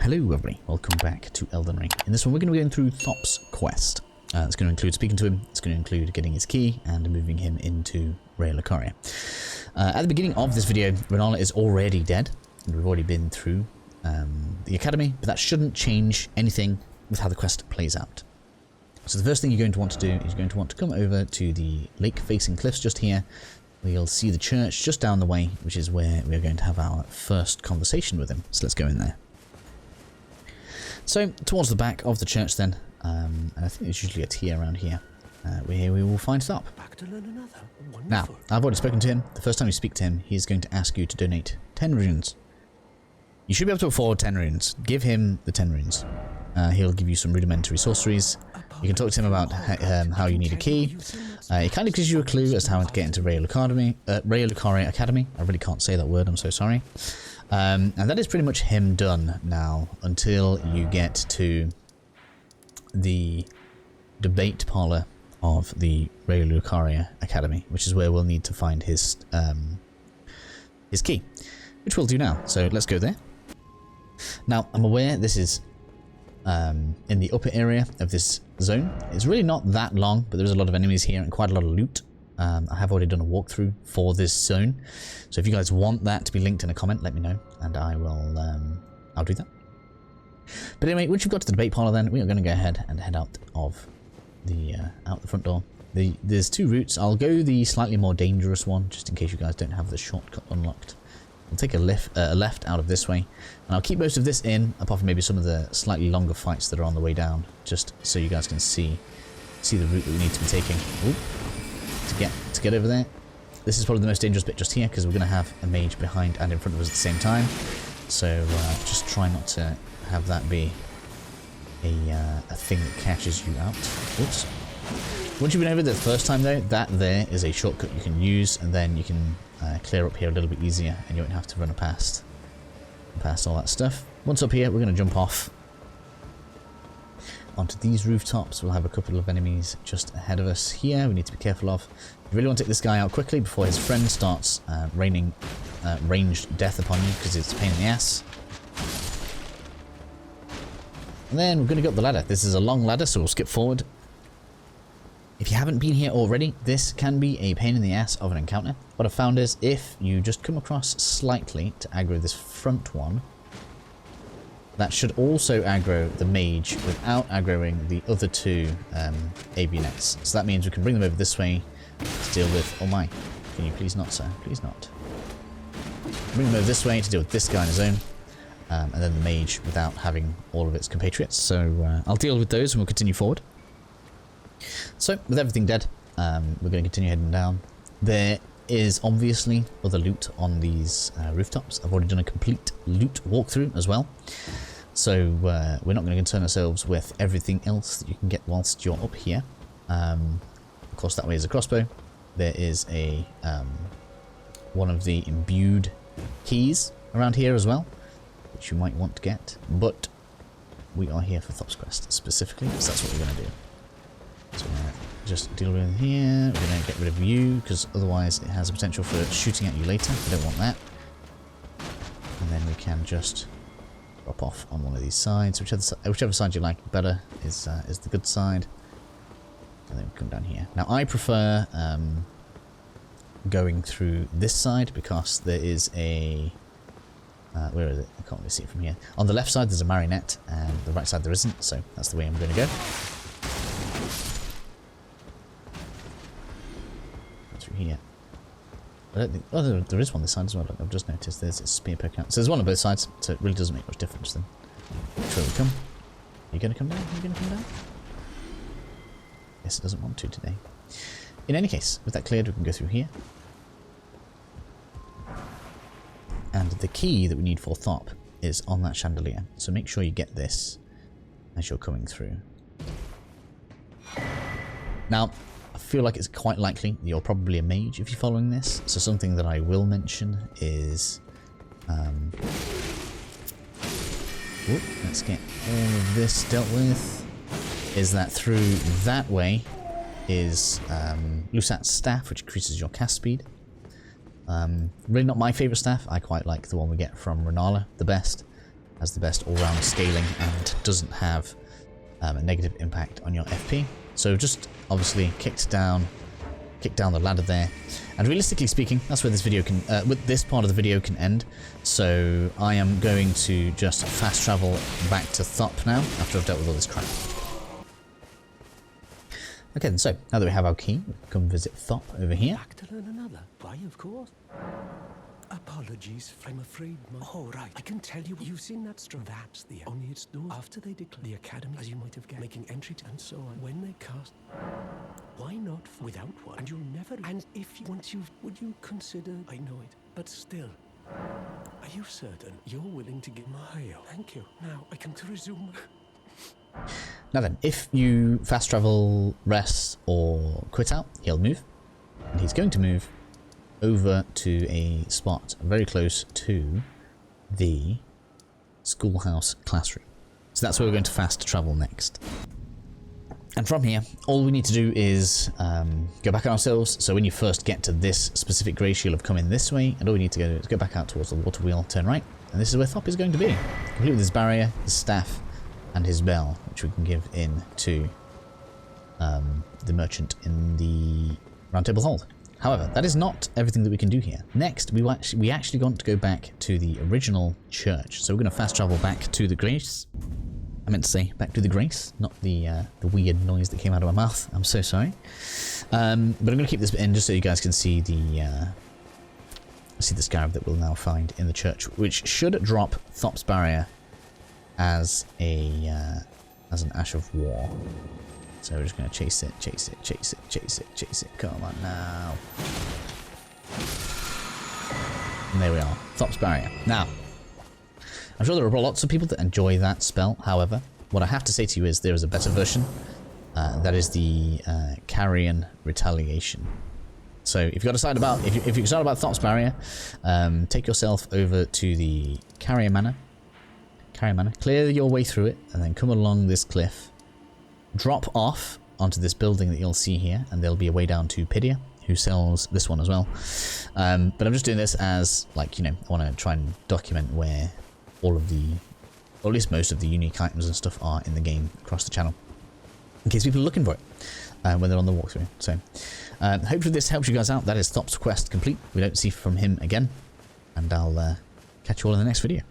Hello everybody, welcome back to Elden Ring. In this one we're going to be going through Thops' quest. It's going to include speaking to him, it's going to include getting his key and moving him into Raya Lucaria. At the beginning of this video, Rennala is already dead, and we've already been through the academy, but that shouldn't change anything with how the quest plays out. So the first thing you're going to want to do is you're going to want to come over to the lake-facing cliffs just here, where you'll see the church just down the way, which is where we're going to have our first conversation with him. So let's go in there. So, towards the back of the church then, and I think there's usually a tier around here, where we will find Thop. Now, I've already spoken to him. The first time you speak to him, he's going to ask you to donate 10 runes. You should be able to afford 10 runes. Give him the 10 runes. He'll give you some rudimentary sorceries. You can talk to him about how you need a key. It kind of gives you a clue as to how to get into Raya Lucaria Academy. I really can't say that word, I'm so sorry. And that is pretty much him done now until you get to the debate parlor of the Raya Lucaria Academy, which is where we'll need to find his key, which we'll do now. So let's go there. Now, I'm aware this is in the upper area of this zone. It's really not that long, but there's a lot of enemies here and quite a lot of loot. I have already done a walkthrough for this zone, so if you guys want that to be linked in a comment, let me know, and I will. I'll do that. But anyway, once you've got to the debate parlor, then we are going to go ahead and head out of the front door. There's two routes. I'll go the slightly more dangerous one, just in case you guys don't have the shortcut unlocked. We'll take a left out of this way, and I'll keep most of this in, apart from maybe some of the slightly longer fights that are on the way down, just so you guys can see the route that we need to be taking. Ooh. To get over there. This is probably the most dangerous bit just here, because we're going to have a mage behind and in front of us at the same time. So just try not to have that be a thing that catches you out. Oops. Once you've been over there the first time though, that there is a shortcut you can use, and then you can clear up here a little bit easier, and you won't have to run past all that stuff. Once up here, we're going to jump off onto these rooftops. We'll have a couple of enemies just ahead of us here we need to be careful of. You really want to take this guy out quickly before his friend starts raining ranged death upon you, because it's a pain in the ass. And then we're going to go up the ladder. This is a long ladder, so we'll skip forward. If you haven't been here already, this can be a pain in the ass of an encounter. What I've found is if you just come across slightly to aggro this front one, that should also aggro the mage without aggroing the other two AB nets. So that means we can bring them over this way to deal with... Oh my. Can you please not, sir? Please not. Bring them over this way to deal with this guy on his own. And then the mage without having all of its compatriots. So I'll deal with those and we'll continue forward. So, with everything dead, we're going to continue heading down. There is obviously other loot on these rooftops. I've already done a complete loot walkthrough as well. So we're not going to concern ourselves with everything else that you can get whilst you're up here. Of course, that way is a crossbow. There is a one of the imbued keys around here as well, which you might want to get. But we are here for Thops Quest specifically, so that's what we're going to do. So we're going to just deal with here. We're going to get rid of you, because otherwise it has a potential for shooting at you later. I don't want that. And then we can just drop off on one of these sides. Whichever side you like better is the good side. And then we come down here. Now I prefer going through this side, because there is a... where is it? I can't really see it from here. On the left side there's a marionette, and the right side there isn't, so that's the way I'm going to go. Through here. I don't think... Oh, there is one this side as well. I've just noticed there's a spear poking out. So there's one on both sides, so it really doesn't make much difference then. Which way we come? Are you going to come down? Are you going to come down? Yes, it doesn't want to today. In any case, with that cleared, we can go through here. And the key that we need for Thop is on that chandelier. So make sure you get this as you're coming through. Now, I feel like it's quite likely that you're probably a mage if you're following this. So something that I will mention is... let's get all of this dealt with. Is that through that way is Lusat's staff, which increases your cast speed. Really not my favourite staff. I quite like the one we get from Rennala the best. has the best all-round scaling and doesn't have a negative impact on your FP. So just obviously kick down the ladder there, and realistically speaking, that's where this video can, with this part of the video can end. So I am going to just fast travel back to Thop now after I've dealt with all this crap. Okay, then, so now that we have our key, we can come visit Thop over here. Back to learn another. Why, of course. Apologies, I'm afraid. Oh, right. I can tell you, you've seen that strong. That's the only it's done after they declare the academy, as you might have guessed, making entry to and so on. When they cast, why not without one? And you'll never. And if you, once you would you consider? I know it, but still. Are you certain you're willing to give my? Thank you. Now I can resume. Now then, if you fast travel, rest, or quit out, he'll move, and he's going to move over to a spot very close to the schoolhouse classroom. So that's where we're going to fast travel next. And from here, all we need to do is go back on ourselves. So when you first get to this specific grace, you'll have come in this way, and all we need to go is go back out towards the water wheel, turn right, and this is where Thop is going to be. Complete with his barrier, his staff, and his bell, which we can give in to the merchant in the Round Table Hold. However, that is not everything that we can do here. Next, we actually want to go back to the original church. So we're going to fast travel back to the Grace. I meant to say back to the Grace, not the weird noise that came out of my mouth. I'm so sorry. But I'm going to keep this bit in just so you guys can see the scarab that we'll now find in the church, which should drop Thops Barrier as an Ash of War. So we're just going to chase it, chase it, chase it, chase it, chase it. Come on now. And there we are. Thops Barrier. Now, I'm sure there are lots of people that enjoy that spell. However, what I have to say to you is there is a better version. That is the Carrion Retaliation. So if you've decided about, if you're excited about Thops Barrier, take yourself over to the Carrier Manor. Clear your way through it, and then come along this cliff. Drop off onto this building that you'll see here, and there'll be a way down to Pidia, who sells this one as well. But I'm just doing this as, like, you know, I want to try and document where all of the, or at least most of the unique items and stuff are in the game across the channel, in case people are looking for it when they're on the walkthrough. So hopefully this helps you guys out. That is Thops Quest complete. We don't see from him again, and I'll catch you all in the next video.